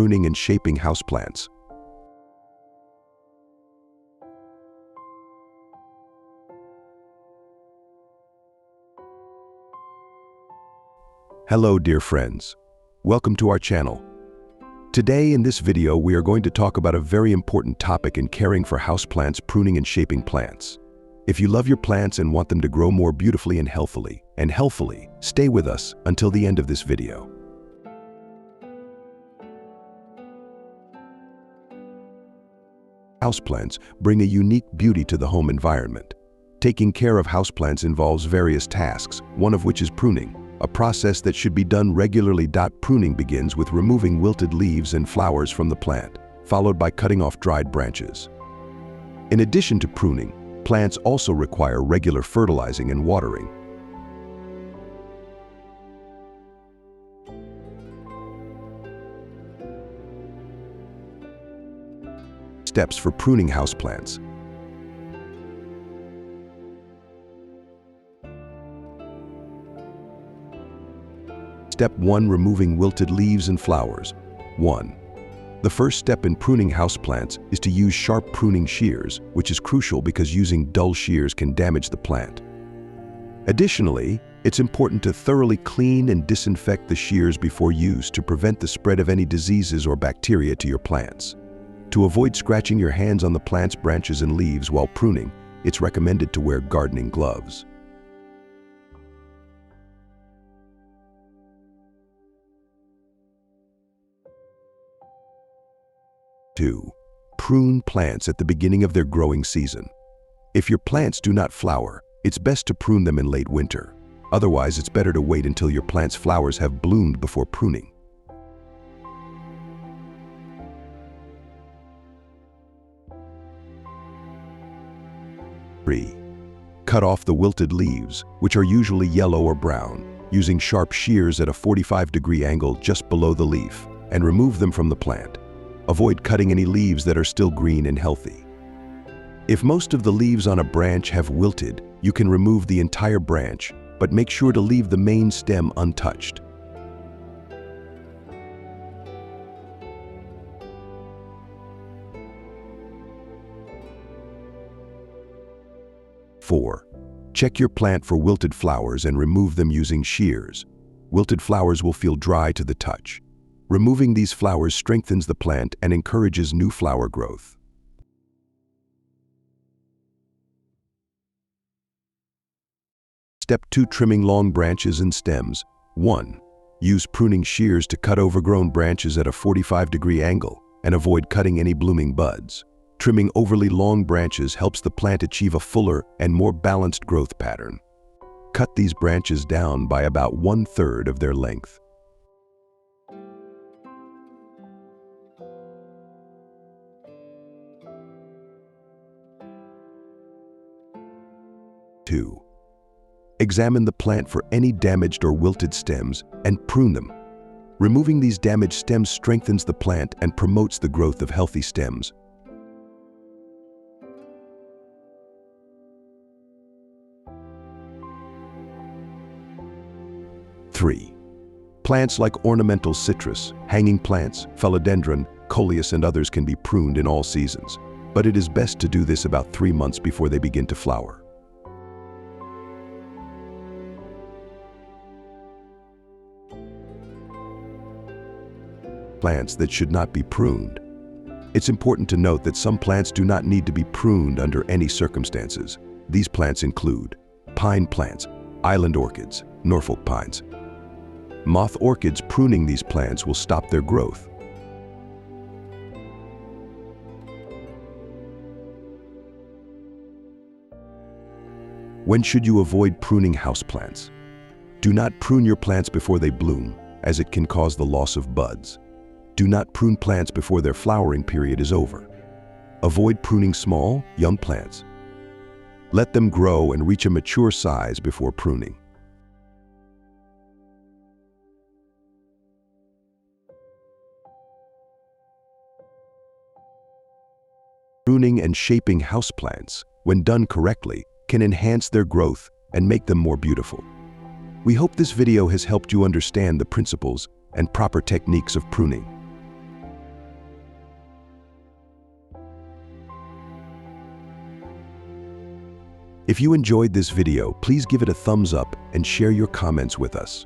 pruning and shaping houseplants. Hello, dear friends. Welcome to our channel. Today in this video, we are going to talk about a very important topic in caring for houseplants, pruning and shaping plants. If you love your plants and want them to grow more beautifully and healthfully, stay with us until the end of this video. Houseplants bring a unique beauty to the home environment. Taking care of houseplants involves various tasks, one of which is pruning, a process that should be done regularly. Pruning begins with removing wilted leaves and flowers from the plant, followed by cutting off dried branches. In addition to pruning, plants also require regular fertilizing and watering. Steps for pruning houseplants. Step 1. Removing wilted leaves and flowers. 1. The first step in pruning houseplants is to use sharp pruning shears, which is crucial because using dull shears can damage the plant. Additionally, it's important to thoroughly clean and disinfect the shears before use to prevent the spread of any diseases or bacteria to your plants. To avoid scratching your hands on the plant's branches and leaves while pruning, it's recommended to wear gardening gloves. Two, prune plants at the beginning of their growing season. If your plants do not flower, it's best to prune them in late winter. Otherwise, it's better to wait until your plant's flowers have bloomed before pruning. 3. Cut off the wilted leaves, which are usually yellow or brown, using sharp shears at a 45-degree angle just below the leaf, and remove them from the plant. Avoid cutting any leaves that are still green and healthy. If most of the leaves on a branch have wilted, you can remove the entire branch, but make sure to leave the main stem untouched. 4. Check your plant for wilted flowers and remove them using shears. Wilted flowers will feel dry to the touch. Removing these flowers strengthens the plant and encourages new flower growth. Step 2. Trimming long branches and stems. 1. Use pruning shears to cut overgrown branches at a 45-degree angle and avoid cutting any blooming buds. Trimming overly long branches helps the plant achieve a fuller and more balanced growth pattern. Cut these branches down by about 1/3 of their length. Two. Examine the plant for any damaged or wilted stems and prune them. Removing these damaged stems strengthens the plant and promotes the growth of healthy stems. 3. Plants like ornamental citrus, hanging plants, philodendron, coleus, and others can be pruned in all seasons, but it is best to do this about 3 months before they begin to flower. Plants that should not be pruned. It's important to note that some plants do not need to be pruned under any circumstances. These plants include pine plants, island orchids, Norfolk pines. Moth orchids. Pruning these plants will stop their growth. When should you avoid pruning houseplants? Do not prune your plants before they bloom, as it can cause the loss of buds. Do not prune plants before their flowering period is over. Avoid pruning small, young plants. Let them grow and reach a mature size before pruning. Pruning and shaping houseplants, when done correctly, can enhance their growth and make them more beautiful. We hope this video has helped you understand the principles and proper techniques of pruning. If you enjoyed this video, please give it a thumbs up and share your comments with us.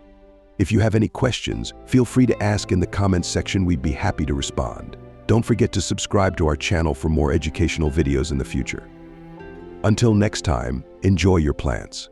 If you have any questions, feel free to ask in the comments section. We'd be happy to respond. Don't forget to subscribe to our channel for more educational videos in the future. Until next time, enjoy your plants.